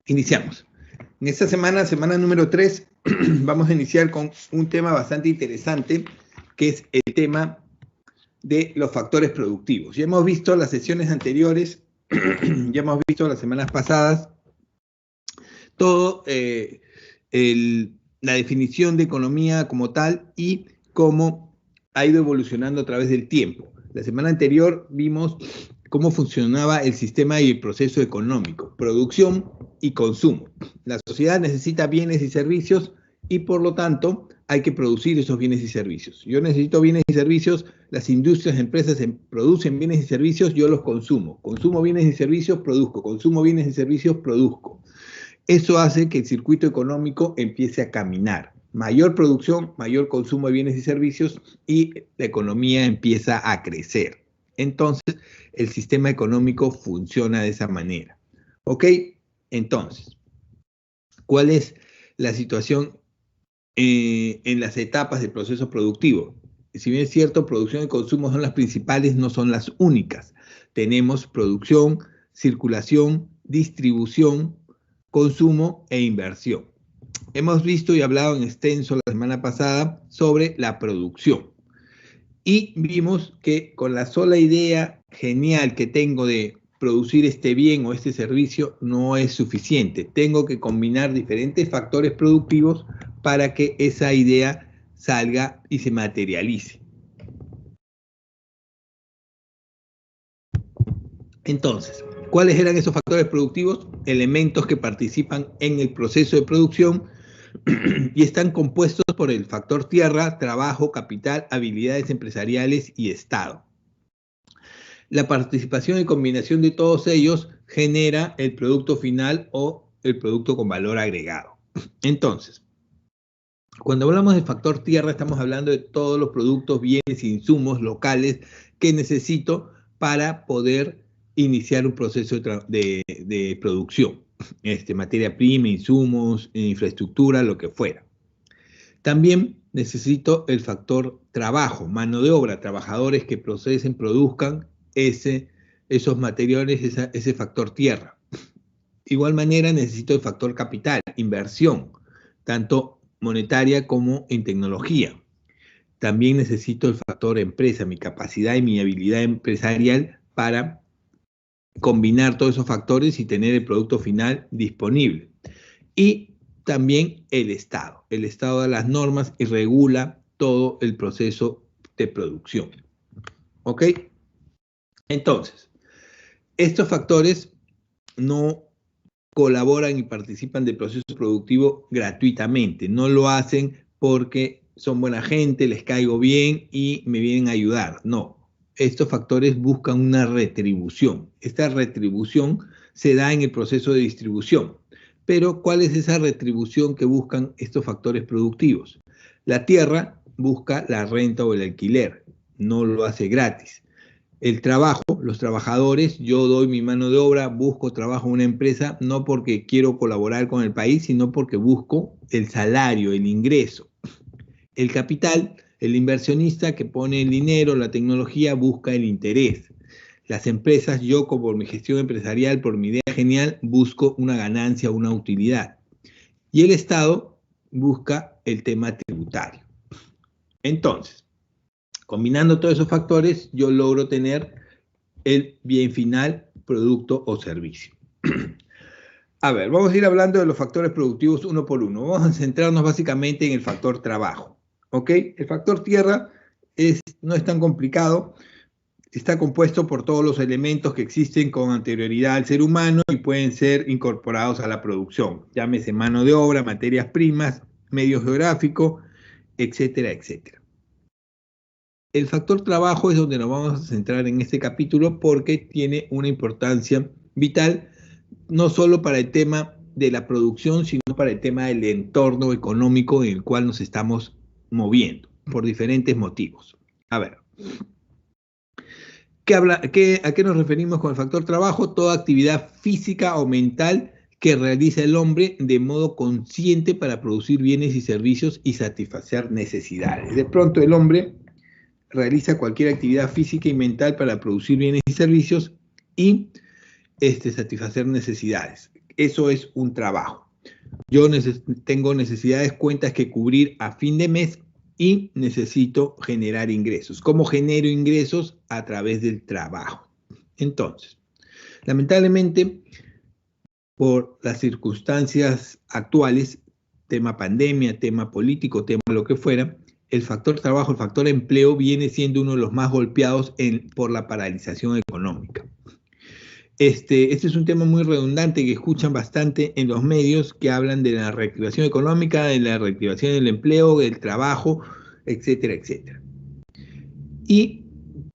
Iniciamos. En esta semana, semana número 3, vamos a iniciar con un tema bastante interesante, que es el tema de los factores productivos. Ya hemos visto las sesiones anteriores, ya hemos visto las semanas pasadas, todo la definición de economía como tal y cómo ha ido evolucionando a través del tiempo. La semana anterior vimos cómo funcionaba el sistema y el proceso económico, producción y consumo. La sociedad necesita bienes y servicios y por lo tanto hay que producir esos bienes y servicios. Yo necesito bienes y servicios, las industrias, empresas producen bienes y servicios, yo los consumo. Consumo bienes y servicios, produzco. Consumo bienes y servicios, produzco. Eso hace que el circuito económico empiece a caminar. Mayor producción, mayor consumo de bienes y servicios y la economía empieza a crecer. Entonces, el sistema económico funciona de esa manera. ¿Ok? Entonces, ¿cuál es la situación en las etapas del proceso productivo? Si bien es cierto, producción y consumo son las principales, no son las únicas. Tenemos producción, circulación, distribución, consumo e inversión. Hemos visto y hablado en extenso la semana pasada sobre la producción. Y vimos que con la sola idea genial que tengo de producir este bien o este servicio no es suficiente. Tengo que combinar diferentes factores productivos para que esa idea salga y se materialice. Entonces, ¿cuáles eran esos factores productivos? Elementos que participan en el proceso de producción y están compuestos por el factor tierra, trabajo, capital, habilidades empresariales y Estado. La participación y combinación de todos ellos genera el producto final o el producto con valor agregado. Entonces, cuando hablamos del factor tierra, estamos hablando de todos los productos, bienes e insumos locales que necesito para poder iniciar un proceso de producción. Materia prima, insumos, infraestructura, lo que fuera. También necesito el factor trabajo, mano de obra, trabajadores que procesen, produzcan esos materiales, ese factor tierra. De igual manera necesito el factor capital, inversión, tanto monetaria como en tecnología. También necesito el factor empresa, mi capacidad y mi habilidad empresarial para combinar todos esos factores y tener el producto final disponible. Y también el Estado. El Estado da las normas y regula todo el proceso de producción. ¿Ok? Entonces, estos factores no colaboran y participan del proceso productivo gratuitamente. No lo hacen porque son buena gente, les caigo bien y me vienen a ayudar. No. Estos factores buscan una retribución. Esta retribución se da en el proceso de distribución. Pero, ¿cuál es esa retribución que buscan estos factores productivos? La tierra busca la renta o el alquiler, no lo hace gratis. El trabajo, los trabajadores, yo doy mi mano de obra, busco trabajo en una empresa, no porque quiero colaborar con el país, sino porque busco el salario, el ingreso. El capital, el inversionista que pone el dinero, la tecnología, busca el interés. Las empresas, yo por mi gestión empresarial, por mi idea genial, busco una ganancia, una utilidad. Y el Estado busca el tema tributario. Entonces, combinando todos esos factores, yo logro tener el bien final, producto o servicio. A ver, vamos a ir hablando de los factores productivos uno por uno. Vamos a centrarnos básicamente en el factor trabajo. ¿Ok? El factor tierra no es tan complicado. Está compuesto por todos los elementos que existen con anterioridad al ser humano y pueden ser incorporados a la producción. Llámese mano de obra, materias primas, medio geográfico, etcétera, etcétera. El factor trabajo es donde nos vamos a centrar en este capítulo porque tiene una importancia vital, no solo para el tema de la producción, sino para el tema del entorno económico en el cual nos estamos moviendo, por diferentes motivos. A ver, ¿a qué nos referimos con el factor trabajo? Toda actividad física o mental que realiza el hombre de modo consciente para producir bienes y servicios y satisfacer necesidades. De pronto el hombre realiza cualquier actividad física y mental para producir bienes y servicios y satisfacer necesidades. eso es un trabajo. Yo tengo necesidades, cuentas que cubrir a fin de mes y necesito generar ingresos. ¿Cómo genero ingresos? A través del trabajo. Entonces, lamentablemente, por las circunstancias actuales, tema pandemia, tema político, tema lo que fuera, el factor trabajo, el factor empleo viene siendo uno de los más golpeados por la paralización económica. Este es un tema muy redundante que escuchan bastante en los medios que hablan de la reactivación económica, de la reactivación del empleo, del trabajo, etcétera, etcétera. Y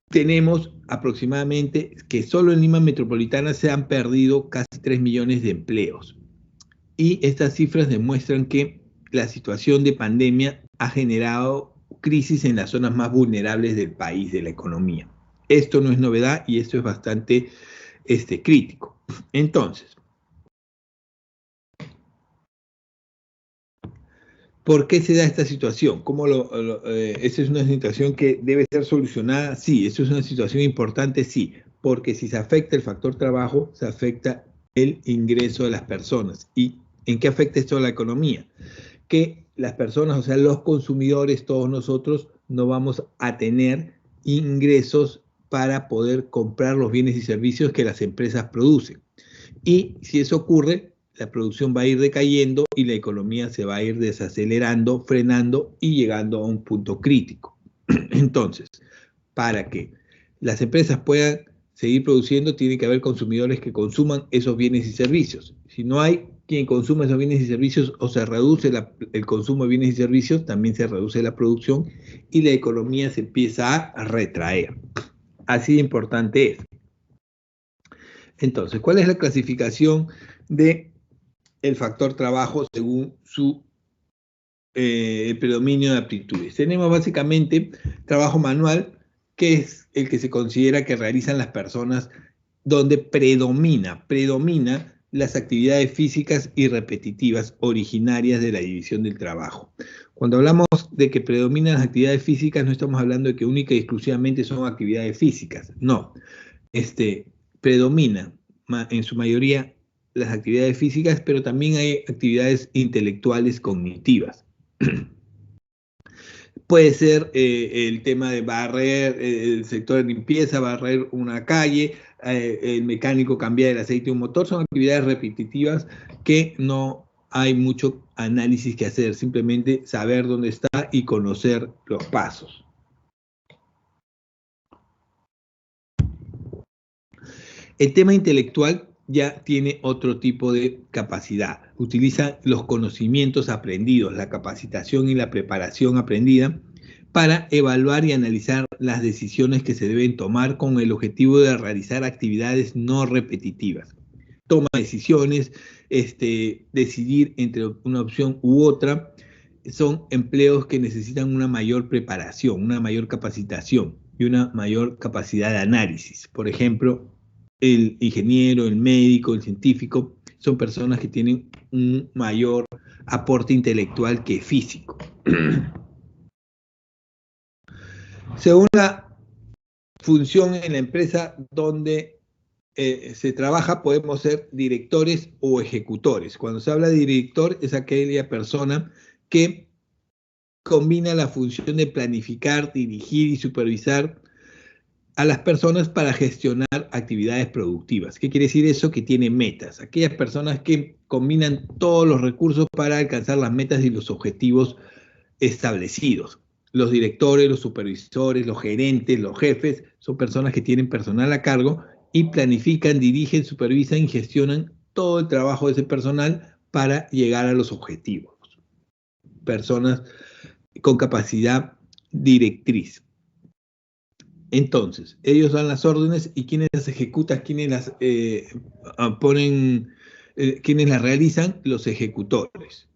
tenemos aproximadamente que solo en Lima Metropolitana se han perdido casi 3 millones de empleos. Y estas cifras demuestran que la situación de pandemia ha generado crisis en las zonas más vulnerables del país, de la economía. Esto no es novedad y esto es bastante crítico. Entonces, ¿por qué se da esta situación? ¿Esta es una situación que debe ser solucionada? Sí. ¿Esto es una situación importante? Sí. Porque si se afecta el factor trabajo, se afecta el ingreso de las personas. ¿Y en qué afecta esto a la economía? Que las personas, o sea, los consumidores, todos nosotros, no vamos a tener ingresos para poder comprar los bienes y servicios que las empresas producen. Y si eso ocurre, la producción va a ir decayendo y la economía se va a ir desacelerando, frenando y llegando a un punto crítico. Entonces, para que las empresas puedan seguir produciendo, tiene que haber consumidores que consuman esos bienes y servicios. Si no hay quien consuma esos bienes y servicios o se reduce el consumo de bienes y servicios, también se reduce la producción y la economía se empieza a retraer. Así de importante es. Entonces, ¿cuál es la clasificación del factor trabajo según su predominio de aptitudes? Tenemos básicamente trabajo manual, que es el que se considera que realizan las personas donde predomina las actividades físicas y repetitivas originarias de la división del trabajo. Cuando hablamos de que predominan las actividades físicas, no estamos hablando de que única y exclusivamente son actividades físicas, no. Predomina en su mayoría las actividades físicas, pero también hay actividades intelectuales cognitivas. Puede ser el tema de barrer, el sector de limpieza, barrer una calle, el mecánico cambiar el aceite de un motor, son actividades repetitivas que no hay mucho análisis que hacer, simplemente saber dónde está y conocer los pasos. El tema intelectual ya tiene otro tipo de capacidad. Utiliza los conocimientos aprendidos, la capacitación y la preparación aprendida para evaluar y analizar las decisiones que se deben tomar con el objetivo de realizar actividades no repetitivas. Toma decisiones, decidir entre una opción u otra, son empleos que necesitan una mayor preparación, una mayor capacitación y una mayor capacidad de análisis. Por ejemplo, el ingeniero, el médico, el científico, son personas que tienen un mayor aporte intelectual que físico. Según la función en la empresa donde se trabaja, podemos ser directores o ejecutores. Cuando se habla de director, es aquella persona que combina la función de planificar, dirigir y supervisar a las personas para gestionar actividades productivas. ¿Qué quiere decir eso? Que tiene metas. Aquellas personas que combinan todos los recursos para alcanzar las metas y los objetivos establecidos. Los directores, los supervisores, los gerentes, los jefes, son personas que tienen personal a cargo y planifican, dirigen, supervisan y gestionan todo el trabajo de ese personal para llegar a los objetivos. Personas con capacidad directriz. Entonces, ellos dan las órdenes y quienes las ejecutan, quienes las quienes las realizan, los ejecutores.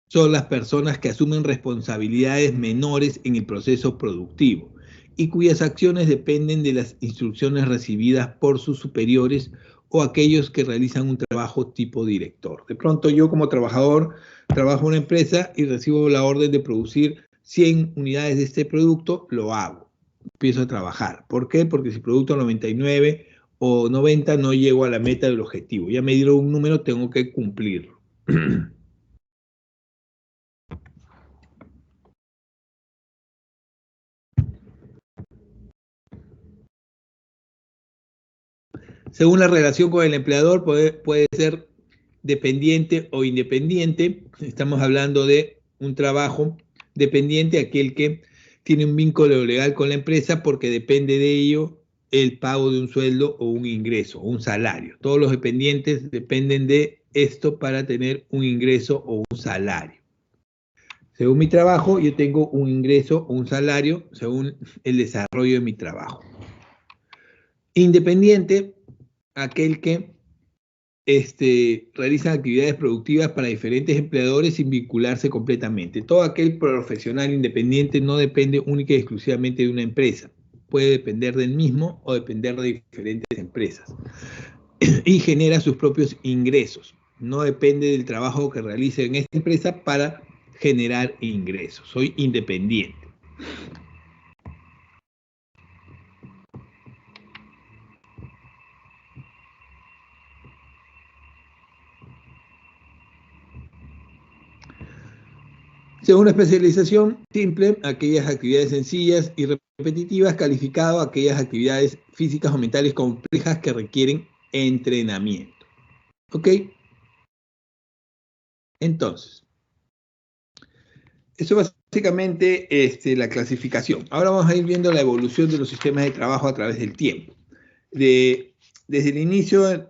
Son las personas que asumen responsabilidades menores en el proceso productivo y cuyas acciones dependen de las instrucciones recibidas por sus superiores o aquellos que realizan un trabajo tipo director. De pronto yo como trabajador trabajo en una empresa y recibo la orden de producir 100 unidades de este producto, lo hago. Empiezo a trabajar. ¿Por qué? Porque si producto 99 o 90, no llego a la meta del objetivo. Ya me dieron un número, tengo que cumplirlo. Según la relación con el empleador, puede ser dependiente o independiente. Estamos hablando de un trabajo dependiente, aquel que tiene un vínculo legal con la empresa porque depende de ello el pago de un sueldo o un ingreso, o un salario. Todos los dependientes dependen de esto para tener un ingreso o un salario. Según mi trabajo, yo tengo un ingreso o un salario según el desarrollo de mi trabajo. Independiente, aquel que realiza actividades productivas para diferentes empleadores sin vincularse completamente. Todo aquel profesional independiente no depende única y exclusivamente de una empresa. Puede depender del mismo o depender de diferentes empresas. Y genera sus propios ingresos. No depende del trabajo que realice en esta empresa para generar ingresos. Soy independiente. Según la especialización, simple, aquellas actividades sencillas y repetitivas, calificado, aquellas actividades físicas o mentales complejas que requieren entrenamiento. ¿Ok? Entonces, eso es básicamente la clasificación. Ahora vamos a ir viendo la evolución de los sistemas de trabajo a través del tiempo. Desde el inicio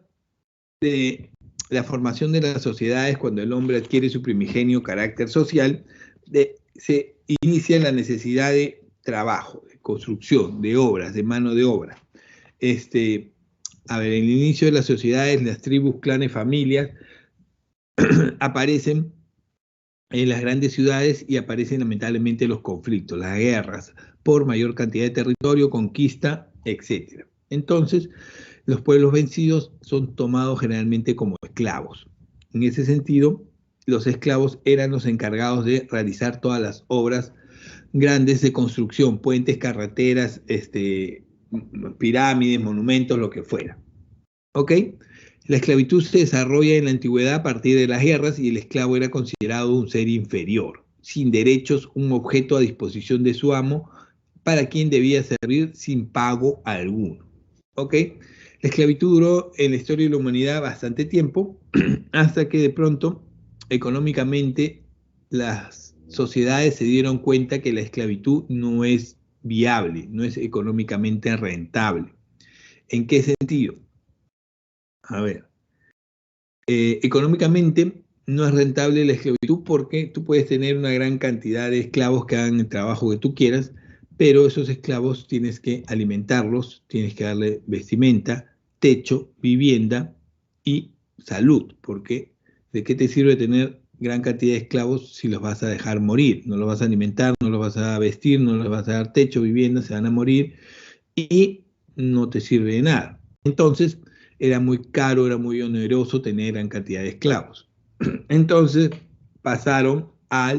de la formación de las sociedades, cuando el hombre adquiere su primigenio carácter social, se inicia la necesidad de trabajo, de construcción, de obras, de mano de obra. A ver, en el inicio de las sociedades, las tribus, clanes, familias aparecen en las grandes ciudades y aparecen lamentablemente los conflictos, las guerras, por mayor cantidad de territorio, conquista, etc. Entonces, los pueblos vencidos son tomados generalmente como esclavos. En ese sentido, los esclavos eran los encargados de realizar todas las obras grandes de construcción, puentes, carreteras, pirámides, monumentos, lo que fuera. ¿Ok? La esclavitud se desarrolla en la antigüedad a partir de las guerras y el esclavo era considerado un ser inferior, sin derechos, un objeto a disposición de su amo, para quien debía servir sin pago alguno. ¿Ok? La esclavitud duró en la historia de la humanidad bastante tiempo, hasta que de pronto, económicamente, las sociedades se dieron cuenta que la esclavitud no es viable, no es económicamente rentable. ¿En qué sentido? A ver, económicamente no es rentable la esclavitud porque tú puedes tener una gran cantidad de esclavos que hagan el trabajo que tú quieras, pero esos esclavos tienes que alimentarlos, tienes que darle vestimenta, techo, vivienda y salud, porque ¿de qué te sirve tener gran cantidad de esclavos si los vas a dejar morir? No los vas a alimentar, no los vas a vestir, no les vas a dar techo, vivienda, se van a morir y no te sirve de nada. Entonces, era muy caro, era muy oneroso tener gran cantidad de esclavos. Entonces, pasaron a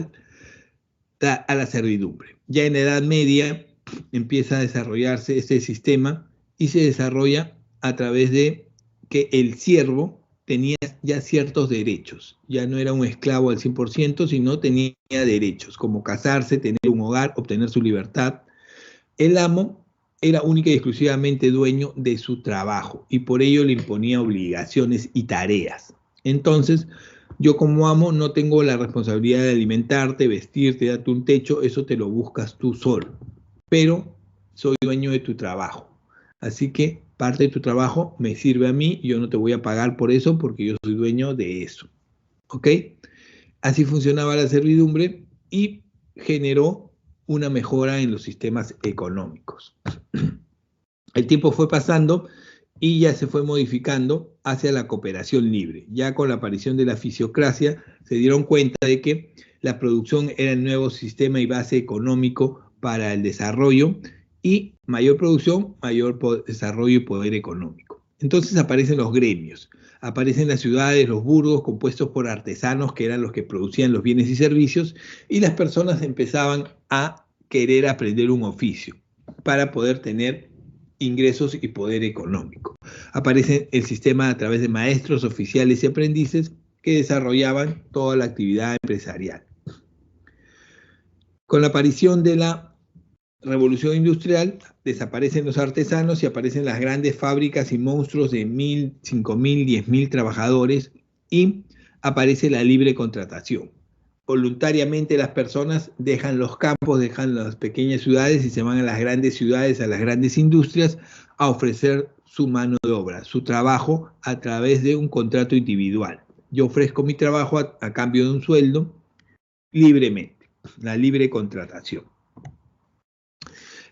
la servidumbre. Ya en la Edad Media empieza a desarrollarse este sistema y se desarrolla a través de que el siervo tenía ya ciertos derechos. Ya no era un esclavo al 100%, sino tenía derechos, como casarse, tener un hogar, obtener su libertad. El amo era única y exclusivamente dueño de su trabajo y por ello le imponía obligaciones y tareas. Entonces, yo como amo no tengo la responsabilidad de alimentarte, vestirte, darte un techo, eso te lo buscas tú solo. Pero soy dueño de tu trabajo. Así que parte de tu trabajo me sirve a mí, yo no te voy a pagar por eso porque yo soy dueño de eso. ¿Ok? Así funcionaba la servidumbre y generó una mejora en los sistemas económicos. El tiempo fue pasando y ya se fue modificando hacia la cooperación libre. Ya con la aparición de la fisiocracia se dieron cuenta de que la producción era el nuevo sistema y base económico para el desarrollo y mayor producción, mayor desarrollo y poder económico. Entonces aparecen los gremios, aparecen las ciudades, los burgos compuestos por artesanos que eran los que producían los bienes y servicios y las personas empezaban a querer aprender un oficio para poder tener ingresos y poder económico. Aparece el sistema a través de maestros, oficiales y aprendices que desarrollaban toda la actividad empresarial. Con la aparición de la revolución industrial, desaparecen los artesanos y aparecen las grandes fábricas y monstruos de 1.000, 5.000, 10.000 trabajadores, y aparece la libre contratación. Voluntariamente las personas dejan los campos, dejan las pequeñas ciudades y se van a las grandes ciudades, a las grandes industrias, a ofrecer su mano de obra, su trabajo a través de un contrato individual. Yo ofrezco mi trabajo a cambio de un sueldo libremente, la libre contratación.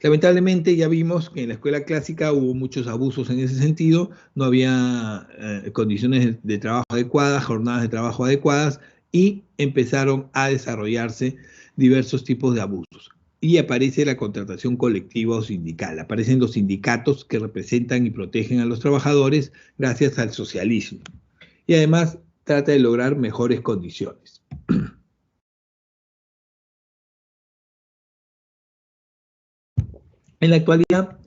Lamentablemente ya vimos que en la escuela clásica hubo muchos abusos en ese sentido, no había condiciones de trabajo adecuadas, jornadas de trabajo adecuadas, y empezaron a desarrollarse diversos tipos de abusos. Y aparece la contratación colectiva o sindical, aparecen los sindicatos que representan y protegen a los trabajadores gracias al socialismo. Y además trata de lograr mejores condiciones. En la actualidad,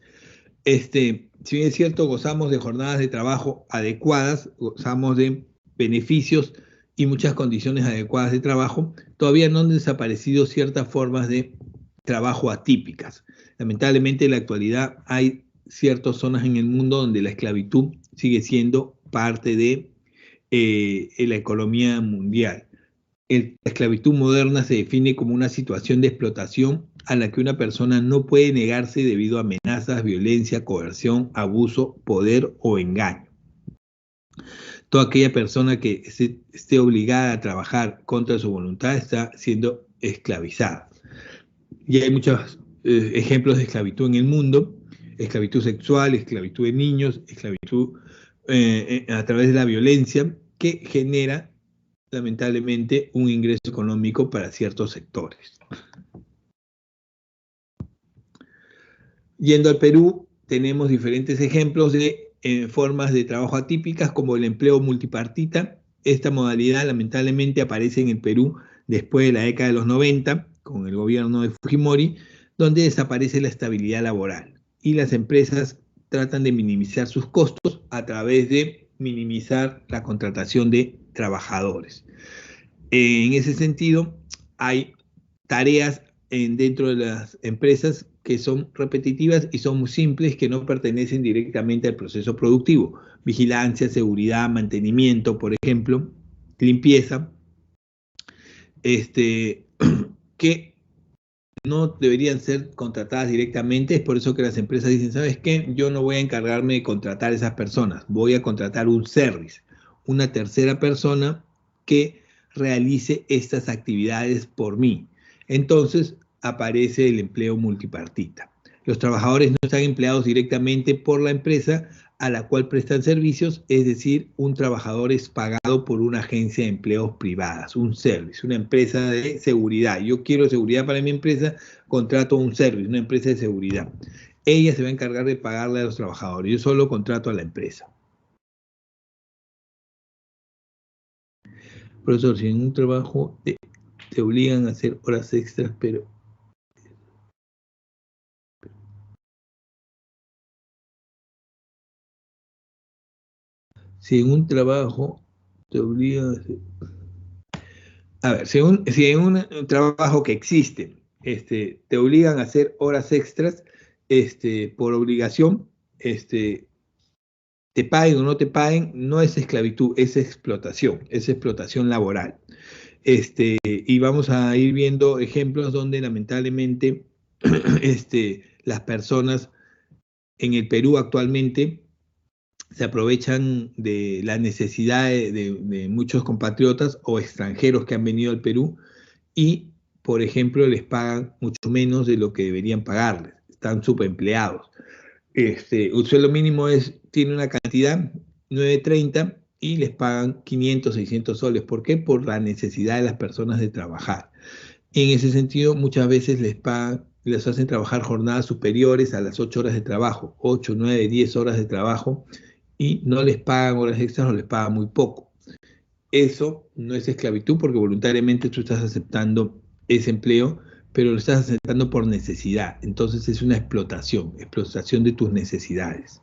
si bien es cierto, gozamos de jornadas de trabajo adecuadas, gozamos de beneficios y muchas condiciones adecuadas de trabajo, todavía no han desaparecido ciertas formas de trabajo atípicas. Lamentablemente en la actualidad hay ciertas zonas en el mundo donde la esclavitud sigue siendo parte de la economía mundial. La esclavitud moderna se define como una situación de explotación a la que una persona no puede negarse debido a amenazas, violencia, coerción, abuso, poder o engaño. Toda aquella persona que esté obligada a trabajar contra su voluntad está siendo esclavizada. Y hay muchos ejemplos de esclavitud en el mundo: esclavitud sexual, esclavitud de niños, esclavitud a través de la violencia, que genera lamentablemente un ingreso económico para ciertos sectores. Yendo al Perú, tenemos diferentes ejemplos de formas de trabajo atípicas, como el empleo multipartita. Esta modalidad lamentablemente aparece en el Perú después de la década de los 90, con el gobierno de Fujimori, donde desaparece la estabilidad laboral y las empresas tratan de minimizar sus costos a través de minimizar la contratación de trabajadores. En ese sentido, hay tareas dentro de las empresas que son repetitivas y son muy simples, que no pertenecen directamente al proceso productivo. Vigilancia, seguridad, mantenimiento, por ejemplo, limpieza, que no deberían ser contratadas directamente. Es por eso que las empresas dicen: ¿sabes qué? Yo no voy a encargarme de contratar a esas personas, voy a contratar un service, una tercera persona que realice estas actividades por mí. Entonces aparece el empleo multipartita. Los trabajadores no están empleados directamente por la empresa a la cual prestan servicios, es decir, un trabajador es pagado por una agencia de empleos privadas, un service, una empresa de seguridad. Yo quiero seguridad para mi empresa, contrato un service, una empresa de seguridad. Ella se va a encargar de pagarle a los trabajadores, yo solo contrato a la empresa. Profesor, si en un trabajo te obligan a hacer horas extras, pero si en un trabajo te obligan a hacer... A ver, si en un trabajo que existe, te obligan a hacer horas extras, por obligación, te paguen o no te paguen, no es esclavitud, es explotación laboral. Y vamos a ir viendo ejemplos donde lamentablemente las personas en el Perú actualmente se aprovechan de la necesidad de muchos compatriotas o extranjeros que han venido al Perú y, por ejemplo, les pagan mucho menos de lo que deberían pagarles. Están subempleados. Un sueldo mínimo tiene una cantidad, 9.30, y les pagan 500, 600 soles. ¿Por qué? Por la necesidad de las personas de trabajar. En ese sentido, muchas veces les hacen trabajar jornadas superiores a las 8 horas de trabajo, 8, 9, 10 horas de trabajo, y no les pagan horas extras, no les pagan muy poco. Eso no es esclavitud, porque voluntariamente tú estás aceptando ese empleo, pero lo estás aceptando por necesidad. Entonces es una explotación de tus necesidades.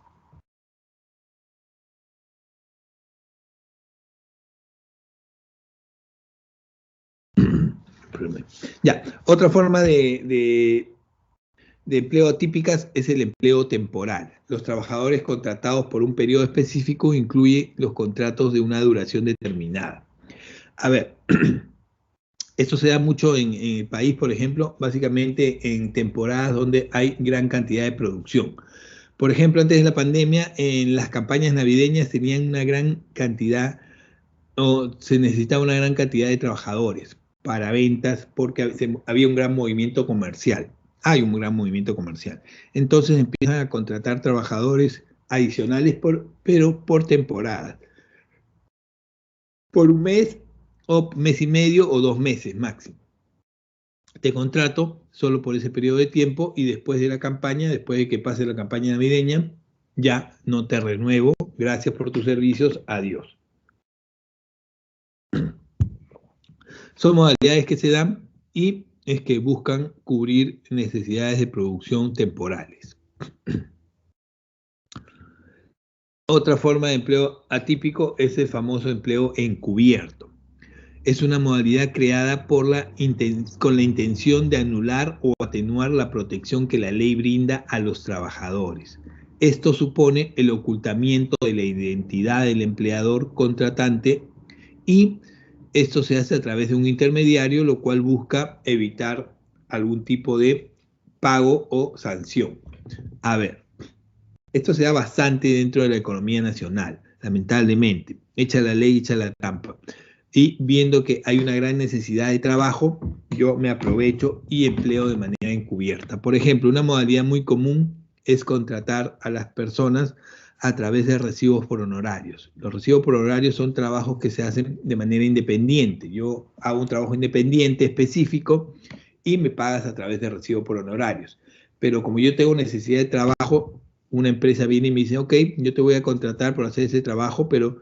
Ya, otra forma de empleo atípicas es el empleo temporal. Los trabajadores contratados por un periodo específico incluye los contratos de una duración determinada. A ver, esto se da mucho en el país, por ejemplo, básicamente en temporadas donde hay gran cantidad de producción. Por ejemplo, antes de la pandemia, en las campañas navideñas tenían una gran cantidad, o se necesitaba una gran cantidad de trabajadores para ventas porque había un gran movimiento comercial. Hay un gran movimiento comercial. Entonces empiezan a contratar trabajadores adicionales, pero por temporada. Por un mes, o mes y medio, o 2 meses máximo. Te contrato solo por ese periodo de tiempo y después de la campaña, después de que pase la campaña navideña, ya no te renuevo. Gracias por tus servicios. Adiós. Son modalidades que se dan y es que buscan cubrir necesidades de producción temporales. Otra forma de empleo atípico es el famoso empleo encubierto. Es una modalidad creada con la intención de anular o atenuar la protección que la ley brinda a los trabajadores. Esto supone el ocultamiento de la identidad del empleador contratante y esto se hace a través de un intermediario, lo cual busca evitar algún tipo de pago o sanción. A ver, esto se da bastante dentro de la economía nacional, lamentablemente. Echa la ley, echa la trampa. Y viendo que hay una gran necesidad de trabajo, yo me aprovecho y empleo de manera encubierta. Por ejemplo, una modalidad muy común es contratar a las personas a través de recibos por honorarios. Los recibos por honorarios son trabajos que se hacen de manera independiente. Yo hago un trabajo independiente específico y me pagas a través de recibo por honorarios. Pero como yo tengo necesidad de trabajo, una empresa viene y me dice, ok, yo te voy a contratar por hacer ese trabajo, pero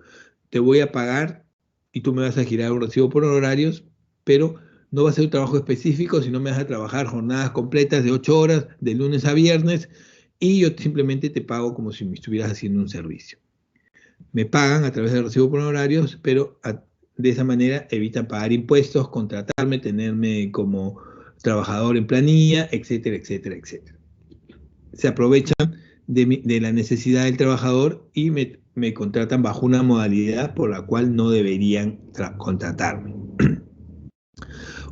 te voy a pagar y tú me vas a girar un recibo por honorarios, pero no va a ser un trabajo específico, sino me vas a trabajar jornadas completas de 8 horas, de lunes a viernes, y yo simplemente te pago como si me estuvieras haciendo un servicio. Me pagan a través del recibo por honorarios, pero de esa manera evitan pagar impuestos, contratarme, tenerme como trabajador en planilla, etcétera, etcétera, etcétera. Se aprovechan de la necesidad del trabajador y me contratan bajo una modalidad por la cual no deberían contratarme.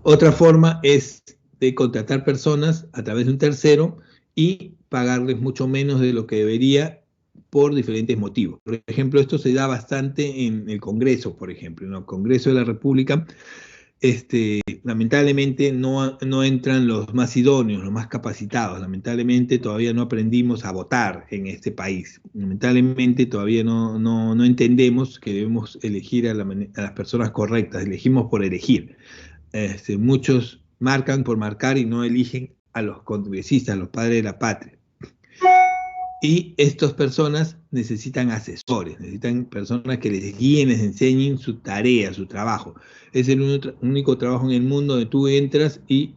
Otra forma es de contratar personas a través de un tercero y pagarles mucho menos de lo que debería por diferentes motivos. Por ejemplo, esto se da bastante en el Congreso, por ejemplo. En el Congreso de la República, lamentablemente no entran los más idóneos, los más capacitados. Lamentablemente todavía no aprendimos a votar en este país. Lamentablemente todavía no entendemos que debemos elegir a las personas correctas. Elegimos por elegir. Muchos marcan por marcar y no eligen a los congresistas, a los padres de la patria. Y estas personas necesitan asesores, necesitan personas que les guíen, les enseñen su tarea, su trabajo. Es el único trabajo en el mundo donde tú entras y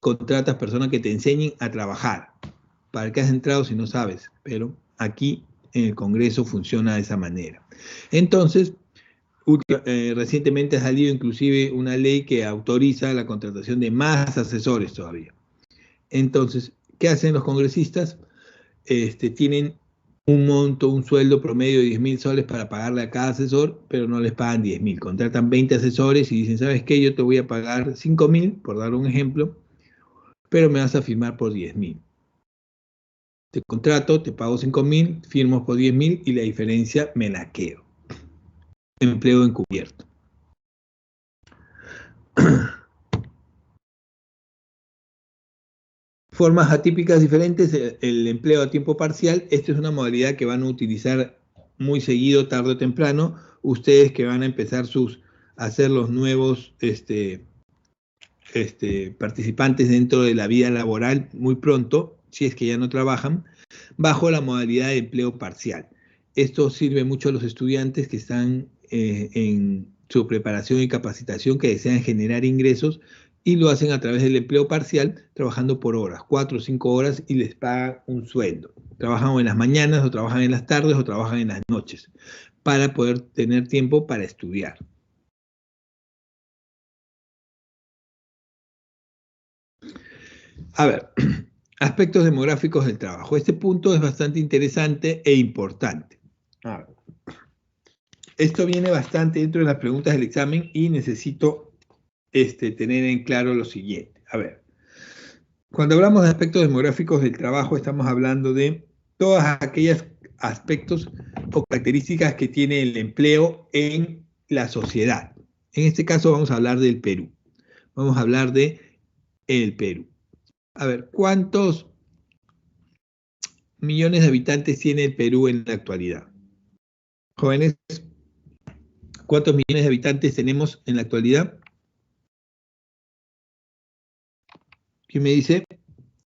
contratas personas que te enseñen a trabajar. ¿Para qué has entrado si no sabes? Pero aquí en el Congreso funciona de esa manera. Entonces, recientemente ha salido inclusive una ley que autoriza la contratación de más asesores todavía. Entonces, ¿qué hacen los congresistas? Tienen un monto, un sueldo promedio de 10.000 soles para pagarle a cada asesor, pero no les pagan 10.000. Contratan 20 asesores y dicen, ¿sabes qué? Yo te voy a pagar 5.000, por dar un ejemplo, pero me vas a firmar por 10.000. Te contrato, te pago 5.000, firmo por 10.000 y la diferencia me la quedo. Empleo encubierto. Formas atípicas diferentes, el empleo a tiempo parcial. Esta es una modalidad que van a utilizar muy seguido, tarde o temprano. Ustedes que van a empezar a ser los nuevos participantes dentro de la vida laboral muy pronto, si es que ya no trabajan, bajo la modalidad de empleo parcial. Esto sirve mucho a los estudiantes que están en su preparación y capacitación, que desean generar ingresos, y lo hacen a través del empleo parcial, trabajando por horas, 4 o 5 horas, y les pagan un sueldo. Trabajan en las mañanas, o trabajan en las tardes, o trabajan en las noches, para poder tener tiempo para estudiar. A ver, aspectos demográficos del trabajo. Este punto es bastante interesante e importante. A ver. Esto viene bastante dentro de las preguntas del examen y necesito tener en claro lo siguiente. A ver, cuando hablamos de aspectos demográficos del trabajo, estamos hablando de todos aquellos aspectos o características que tiene el empleo en la sociedad. En este caso vamos a hablar del Perú. Vamos a hablar de el Perú. A ver, ¿cuántos millones de habitantes tiene el Perú en la actualidad? Jóvenes, ¿cuántos millones de habitantes tenemos en la actualidad? ¿Quién me dice?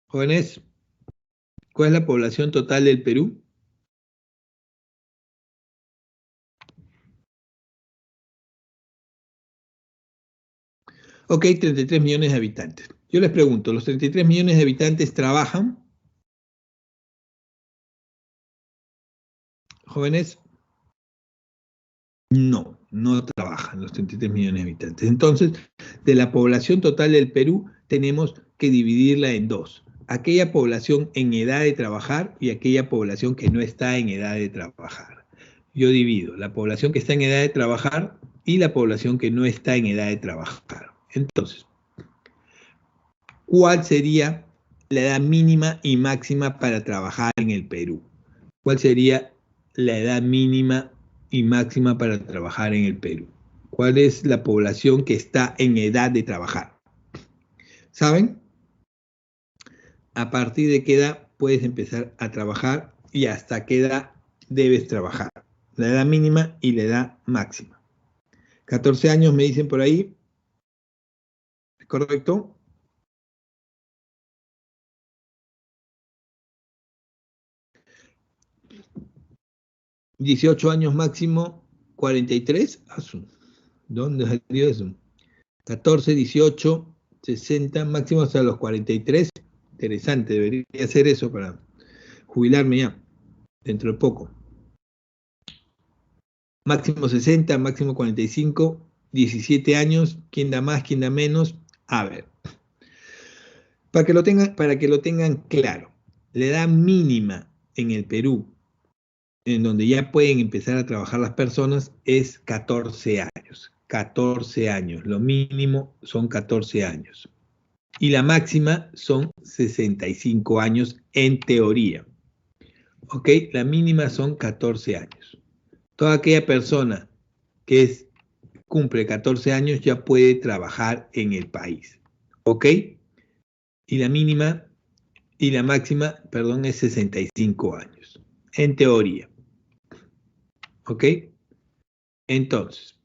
Jóvenes, ¿cuál es la población total del Perú? Ok, 33 millones de habitantes. Yo les pregunto, ¿los 33 millones de habitantes trabajan? Jóvenes, no, no trabajan los 33 millones de habitantes. Entonces, de la población total del Perú, tenemos que dividirla en dos. Aquella población en edad de trabajar y aquella población que no está en edad de trabajar. Yo divido la población que está en edad de trabajar y la población que no está en edad de trabajar. Entonces, ¿cuál sería la edad mínima y máxima para trabajar en el Perú? ¿Cuál sería la edad mínima y máxima para trabajar en el Perú? ¿Cuál es la población que está en edad de trabajar? ¿Saben? A partir de qué edad puedes empezar a trabajar y hasta qué edad debes trabajar. La edad mínima y la edad máxima. 14 años me dicen por ahí. ¿Es correcto? 18 años máximo, 43. ¿Dónde salió eso? 14, 18, 60, máximo hasta los 43. Interesante, debería hacer eso para jubilarme ya, dentro de poco. Máximo 60, máximo 45, 17 años, ¿quién da más, quién da menos? A ver, para que lo tengan claro, la edad mínima en el Perú, en donde ya pueden empezar a trabajar las personas, es 14 años. 14 años, lo mínimo son 14 años. Y la máxima son 65 años en teoría. ¿Ok? La mínima son 14 años. Toda aquella persona que cumple 14 años ya puede trabajar en el país. ¿Ok? Y la mínima y la máxima, perdón, es 65 años. En teoría. ¿Ok? Entonces,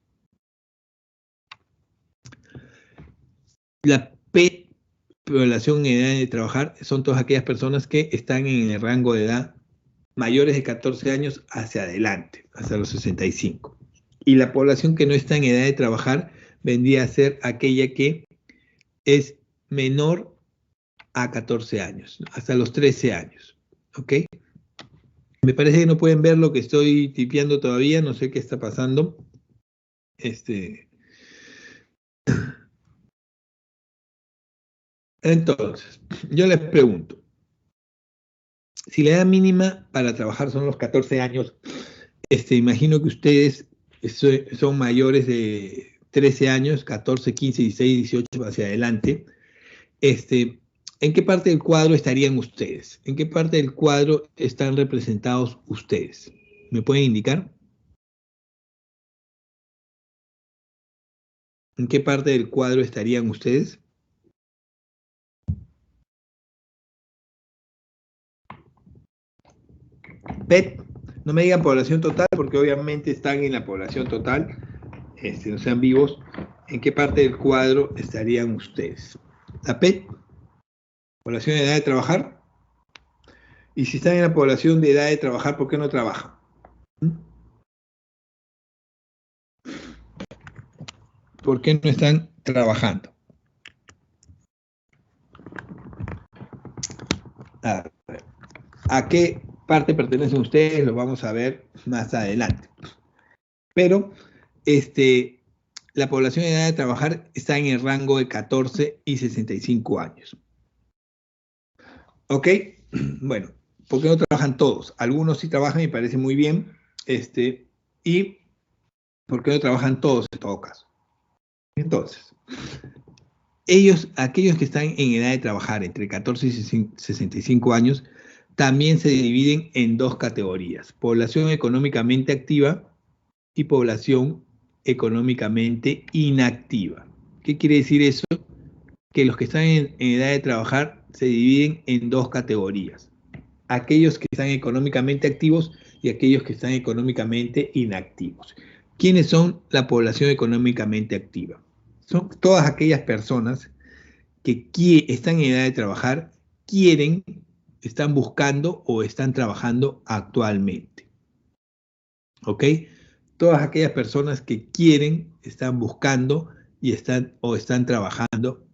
la población en edad de trabajar son todas aquellas personas que están en el rango de edad mayores de 14 años hacia adelante, hasta los 65. Y la población que no está en edad de trabajar vendría a ser aquella que es menor a 14 años, hasta los 13 años. ¿Ok? Me parece que no pueden ver lo que estoy tipeando todavía, no sé qué está pasando. Entonces, yo les pregunto, si la edad mínima para trabajar son los 14 años, imagino que ustedes son mayores de 13 años, 14, 15, 16, 18 hacia adelante. ¿En qué parte del cuadro estarían ustedes? ¿En qué parte del cuadro están representados ustedes? ¿Me pueden indicar? ¿En qué parte del cuadro estarían ustedes? PET, no me digan población total, porque obviamente están en la población total, no sean vivos. ¿En qué parte del cuadro estarían ustedes? La PET, población de edad de trabajar. Y si están en la población de edad de trabajar, ¿por qué no trabajan? ¿Por qué no están trabajando? A ver, ¿a qué parte pertenecen ustedes? Lo vamos a ver más adelante. Pero la población en edad de trabajar está en el rango de 14 y 65 años. ¿Ok? Bueno, ¿por qué no trabajan todos? Algunos sí trabajan y parece muy bien. ¿Y por qué no trabajan todos en todo caso? Entonces, aquellos que están en edad de trabajar entre 14 y 65 años, también se dividen en dos categorías: población económicamente activa y población económicamente inactiva. ¿Qué quiere decir eso? Que los que están en edad de trabajar se dividen en dos categorías: aquellos que están económicamente activos y aquellos que están económicamente inactivos. ¿Quiénes son la población económicamente activa? Son todas aquellas personas que están en edad de trabajar, quieren, están buscando o están trabajando actualmente. ¿Ok? Todas aquellas personas que quieren, están buscando y están trabajando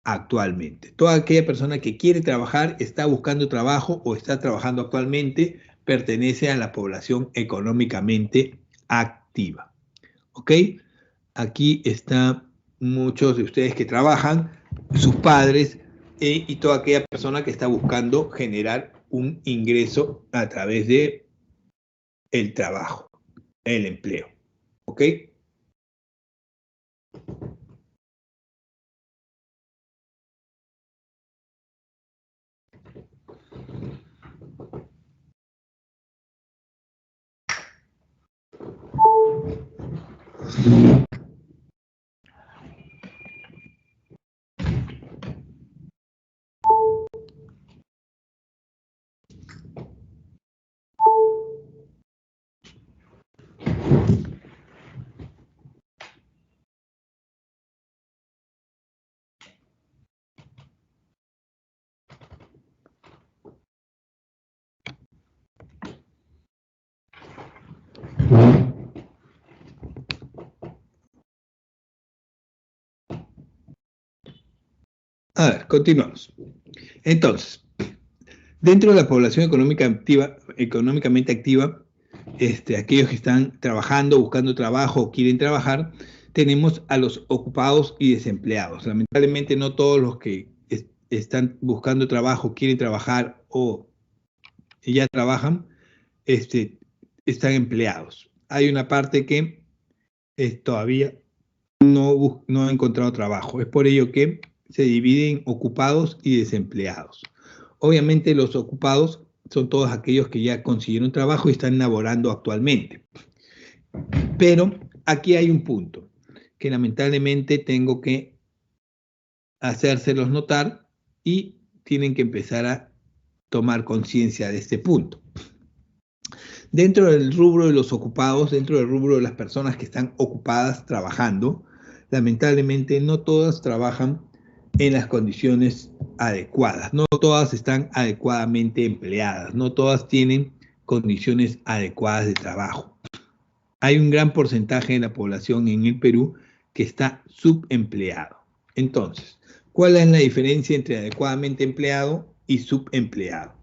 actualmente. Toda aquella persona que quiere trabajar, está buscando trabajo o está trabajando actualmente, pertenece a la población económicamente activa. ¿Ok? Aquí están muchos de ustedes que trabajan, sus padres y toda aquella persona que está buscando generar un ingreso a través de el trabajo, el empleo. ¿Ok? A ver, continuamos. Entonces, dentro de la población económicamente activa, aquellos que están trabajando, buscando trabajo o quieren trabajar, tenemos a los ocupados y desempleados. Lamentablemente no todos los que están buscando trabajo, quieren trabajar o ya trabajan, están empleados. Hay una parte que todavía no ha encontrado trabajo. Es por ello que se dividen en ocupados y desempleados. Obviamente los ocupados son todos aquellos que ya consiguieron trabajo y están laborando actualmente. Pero aquí hay un punto que lamentablemente tengo que hacérselos notar y tienen que empezar a tomar conciencia de este punto. Dentro del rubro de los ocupados, dentro del rubro de las personas que están ocupadas trabajando, lamentablemente no todas trabajan en las condiciones adecuadas, no todas están adecuadamente empleadas, no todas tienen condiciones adecuadas de trabajo. Hay un gran porcentaje de la población en el Perú que está subempleado. Entonces, ¿cuál es la diferencia entre adecuadamente empleado y subempleado?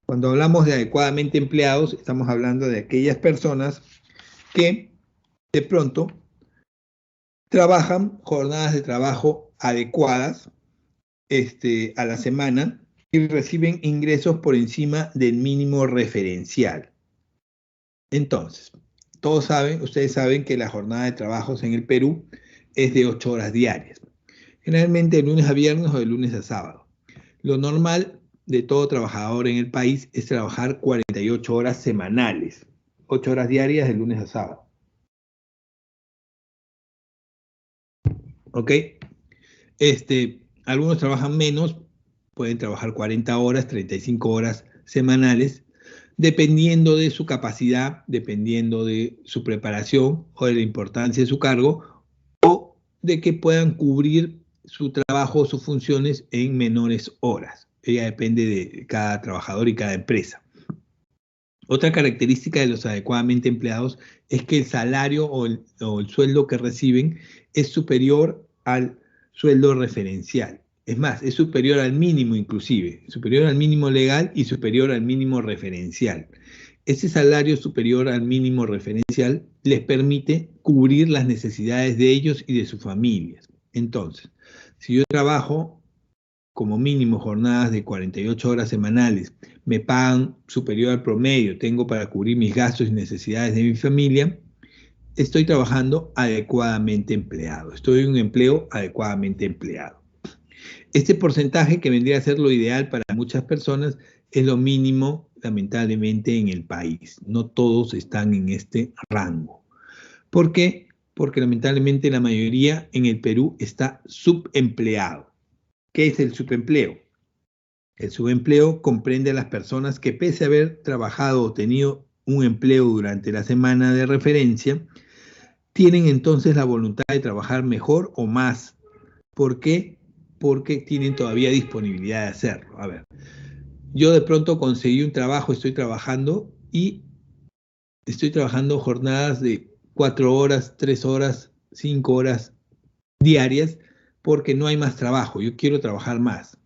Cuando hablamos de adecuadamente empleados, estamos hablando de aquellas personas que de pronto trabajan jornadas de trabajo adecuadas a la semana y reciben ingresos por encima del mínimo referencial. Entonces, ustedes saben que la jornada de trabajos en el Perú es de 8 horas diarias, generalmente de lunes a viernes o de lunes a sábado. Lo normal de todo trabajador en el país es trabajar 48 horas semanales, 8 horas diarias de lunes a sábado. ¿Ok? Algunos trabajan menos, pueden trabajar 40 horas, 35 horas semanales, dependiendo de su capacidad, dependiendo de su preparación o de la importancia de su cargo, o de que puedan cubrir su trabajo o sus funciones en menores horas. Ella depende de cada trabajador y cada empresa. Otra característica de los adecuadamente empleados es que el salario o el sueldo que reciben es superior al sueldo referencial. Es más, es superior al mínimo inclusive, superior al mínimo legal y superior al mínimo referencial. Ese salario superior al mínimo referencial les permite cubrir las necesidades de ellos y de sus familias. Entonces, si yo trabajo como mínimo jornadas de 48 horas semanales, me pagan superior al promedio, tengo para cubrir mis gastos y necesidades de mi familia, estoy trabajando adecuadamente empleado, estoy en un empleo adecuadamente empleado. Este porcentaje, que vendría a ser lo ideal para muchas personas, es lo mínimo, lamentablemente, en el país. No todos están en este rango. ¿Por qué? Porque lamentablemente la mayoría en el Perú está subempleado. ¿Qué es el subempleo? El subempleo comprende a las personas que, pese a haber trabajado o tenido un empleo durante la semana de referencia, tienen entonces la voluntad de trabajar mejor o más. ¿Por qué? Porque tienen todavía disponibilidad de hacerlo. A ver, yo de pronto conseguí un trabajo, estoy trabajando jornadas de 4 horas, 3 horas, 5 horas diarias porque no hay más trabajo, yo quiero trabajar más.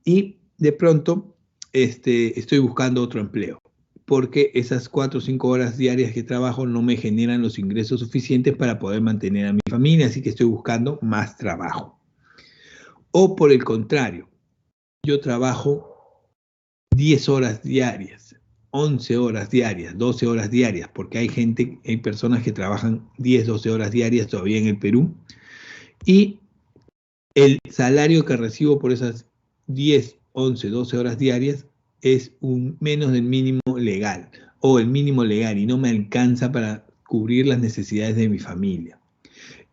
Y de pronto estoy buscando otro empleo porque esas 4 o 5 horas diarias que trabajo no me generan los ingresos suficientes para poder mantener a mi familia, así que estoy buscando más trabajo. O por el contrario, yo trabajo 10 horas diarias, 11 horas diarias, 12 horas diarias, porque hay personas que trabajan 10, 12 horas diarias todavía en el Perú, y el salario que recibo por esas 10, 11, 12 horas diarias es menos del mínimo legal, o el mínimo legal, y no me alcanza para cubrir las necesidades de mi familia.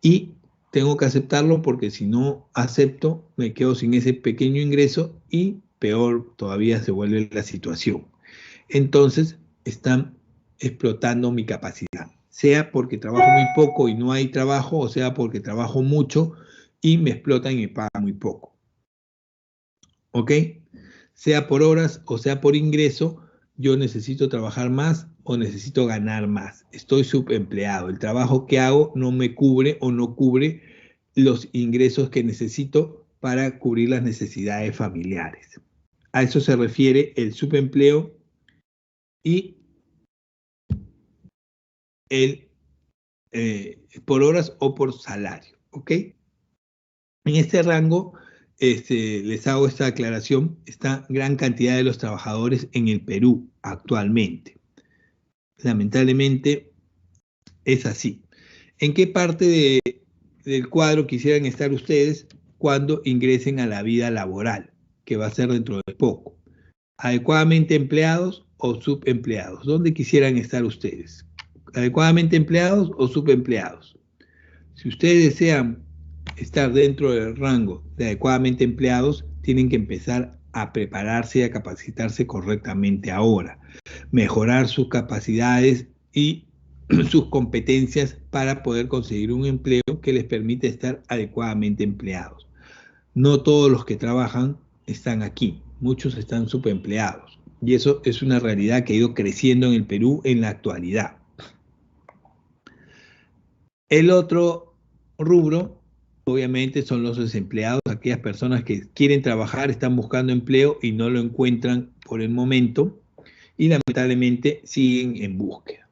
Y tengo que aceptarlo porque si no acepto, me quedo sin ese pequeño ingreso y peor todavía se vuelve la situación. Entonces, están explotando mi capacidad, sea porque trabajo muy poco y no hay trabajo, o sea porque trabajo mucho y me explotan y me pagan muy poco. ¿Ok? Sea por horas o sea por ingreso, yo necesito trabajar más o necesito ganar más. Estoy subempleado. El trabajo que hago no me cubre o no cubre los ingresos que necesito para cubrir las necesidades familiares. A eso se refiere el subempleo y el por horas o por salario. ¿Ok? En este rango, les hago esta aclaración, está gran cantidad de los trabajadores en el Perú actualmente. Lamentablemente es así. ¿En qué parte del cuadro quisieran estar ustedes cuando ingresen a la vida laboral, que va a ser dentro de poco? ¿Adecuadamente empleados o subempleados? ¿Dónde quisieran estar ustedes? ¿Adecuadamente empleados o subempleados? Si ustedes desean estar dentro del rango de adecuadamente empleados, tienen que empezar a prepararse y a capacitarse correctamente ahora, mejorar sus capacidades y sus competencias para poder conseguir un empleo que les permita estar adecuadamente empleados. No todos los que trabajan están aquí, muchos están subempleados y eso es una realidad que ha ido creciendo en el Perú en la actualidad. El otro rubro, obviamente, son los desempleados, aquellas personas que quieren trabajar, están buscando empleo y no lo encuentran por el momento y lamentablemente siguen en búsqueda.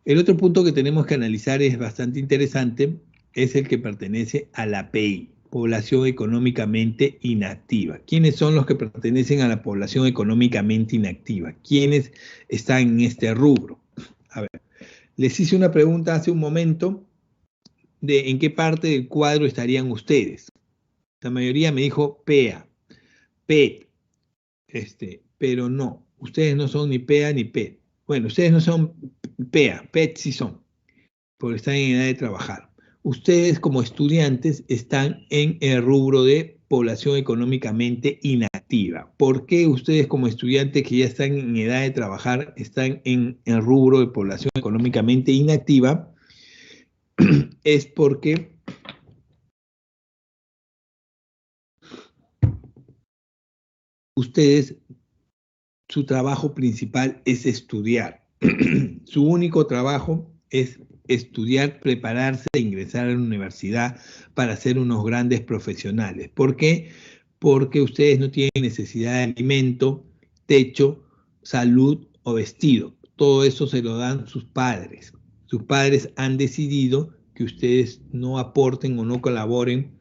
El otro punto que tenemos que analizar es bastante interesante, es el que pertenece a la PEI, población económicamente inactiva. ¿Quiénes son los que pertenecen a la población económicamente inactiva? ¿Quiénes están en este rubro? A ver, les hice una pregunta hace un momento de en qué parte del cuadro estarían ustedes. La mayoría me dijo PEA, PET, pero no, ustedes no son ni PEA ni PET. Bueno, ustedes no son PEA, PET sí son, porque están en edad de trabajar. Ustedes como estudiantes están en el rubro de población económicamente inactiva. ¿Por qué ustedes como estudiantes que ya están en edad de trabajar están en el rubro de población económicamente inactiva? Es porque ustedes, su trabajo principal es estudiar. Su único trabajo es estudiar, prepararse e ingresar a la universidad para ser unos grandes profesionales. ¿Por qué? Porque ustedes no tienen necesidad de alimento, techo, salud o vestido. Todo eso se lo dan sus padres. Sus padres han decidido que ustedes no aporten o no colaboren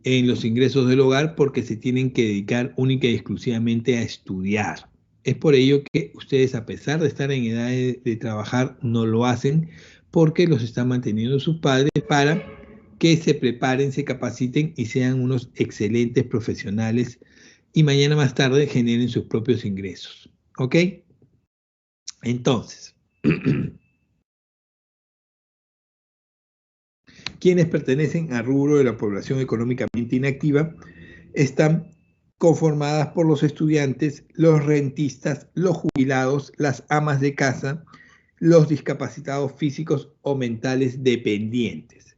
en los ingresos del hogar porque se tienen que dedicar única y exclusivamente a estudiar. Es por ello que ustedes, a pesar de estar en edad de trabajar, no lo hacen porque los están manteniendo sus padres para que se preparen, se capaciten y sean unos excelentes profesionales y mañana más tarde generen sus propios ingresos. ¿Ok? Entonces, quienes pertenecen al rubro de la población económicamente inactiva están conformadas por los estudiantes, los rentistas, los jubilados, las amas de casa, los discapacitados físicos o mentales dependientes.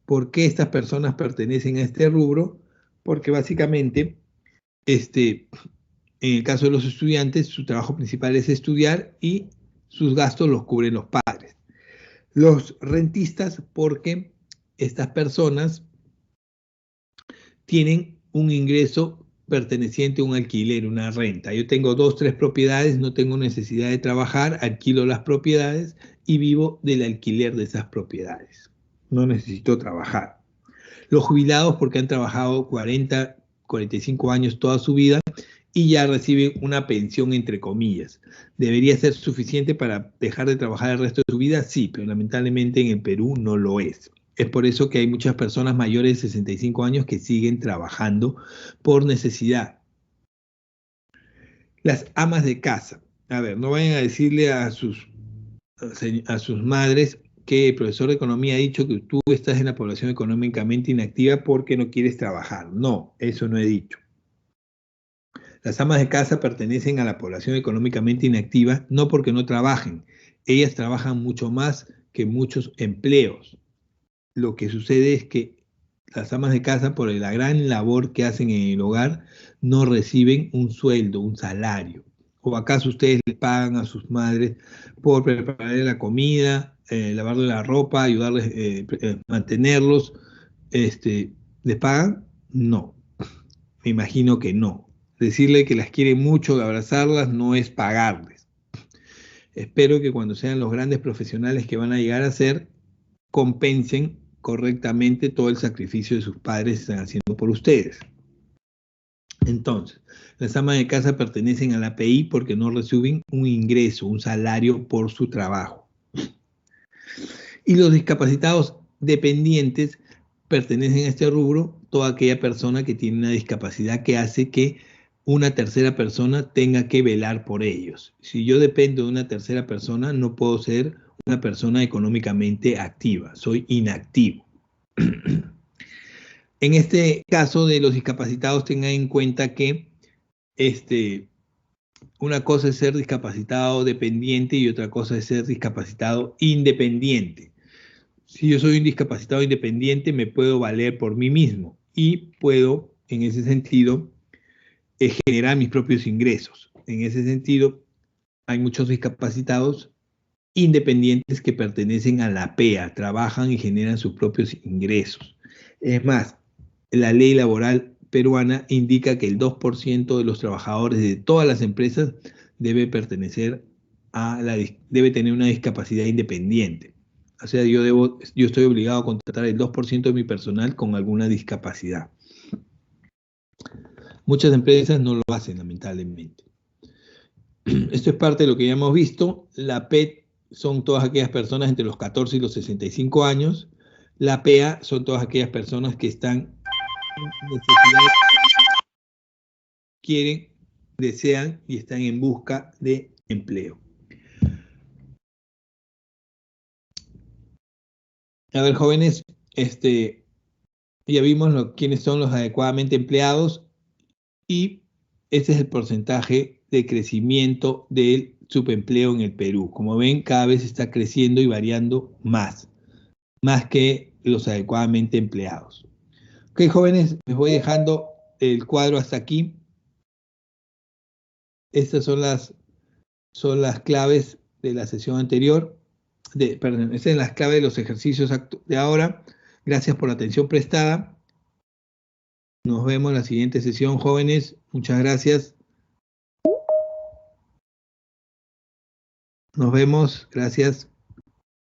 ¿Por qué estas personas pertenecen a este rubro? Porque básicamente, en el caso de los estudiantes, su trabajo principal es estudiar y sus gastos los cubren los padres. Los rentistas, porque estas personas tienen un ingreso perteneciente a un alquiler, una renta. Yo tengo 2, 3 propiedades, no tengo necesidad de trabajar, alquilo las propiedades y vivo del alquiler de esas propiedades. No necesito trabajar. Los jubilados porque han trabajado 40, 45 años toda su vida y ya reciben una pensión entre comillas. ¿Debería ser suficiente para dejar de trabajar el resto de su vida? Sí, pero lamentablemente en el Perú no lo es. Es por eso que hay muchas personas mayores de 65 años que siguen trabajando por necesidad. Las amas de casa. A ver, no vayan a decirle a sus madres que el profesor de economía ha dicho que tú estás en la población económicamente inactiva porque no quieres trabajar. No, eso no he dicho. Las amas de casa pertenecen a la población económicamente inactiva no porque no trabajen. Ellas trabajan mucho más que muchos empleos. Lo que sucede es que las amas de casa, por la gran labor que hacen en el hogar, no reciben un sueldo, un salario. ¿O acaso ustedes les pagan a sus madres por prepararles la comida, lavarles la ropa, ayudarles, mantenerlos? ¿Les pagan? No, me imagino que no. Decirle que las quiere mucho, abrazarlas, no es pagarles. Espero que cuando sean los grandes profesionales que van a llegar a ser, compensen correctamente todo el sacrificio de sus padres están haciendo por ustedes. Entonces, las amas de casa pertenecen a la API porque no reciben un ingreso, un salario por su trabajo. Y los discapacitados dependientes pertenecen a este rubro toda aquella persona que tiene una discapacidad que hace que una tercera persona tenga que velar por ellos. Si yo dependo de una tercera persona, no puedo ser una persona económicamente activa, soy inactivo. En este caso de los discapacitados, tengan en cuenta que una cosa es ser discapacitado dependiente y otra cosa es ser discapacitado independiente. Si yo soy un discapacitado independiente, me puedo valer por mí mismo y puedo, en ese sentido, generar mis propios ingresos. En ese sentido, hay muchos discapacitados independientes que pertenecen a la PEA, trabajan y generan sus propios ingresos. Es más, la ley laboral peruana indica que el 2% de los trabajadores de todas las empresas debe pertenecer debe tener una discapacidad independiente. O sea, yo estoy obligado a contratar el 2% de mi personal con alguna discapacidad. Muchas empresas no lo hacen, lamentablemente. Esto es parte de lo que ya hemos visto. La PET son todas aquellas personas entre los 14 y los 65 años. La PEA son todas aquellas personas que están en necesidad, quieren, desean y están en busca de empleo. A ver, jóvenes, ya vimos quiénes son los adecuadamente empleados y ese es el porcentaje de crecimiento del subempleo en el Perú. Como ven, cada vez está creciendo y variando más que los adecuadamente empleados. Ok, jóvenes, les voy dejando el cuadro hasta aquí. Estas son las claves de la sesión anterior. Perdón, esa es la clave de los ejercicios de ahora. Gracias por la atención prestada. Nos vemos en la siguiente sesión, jóvenes. Muchas gracias. Nos vemos. Gracias.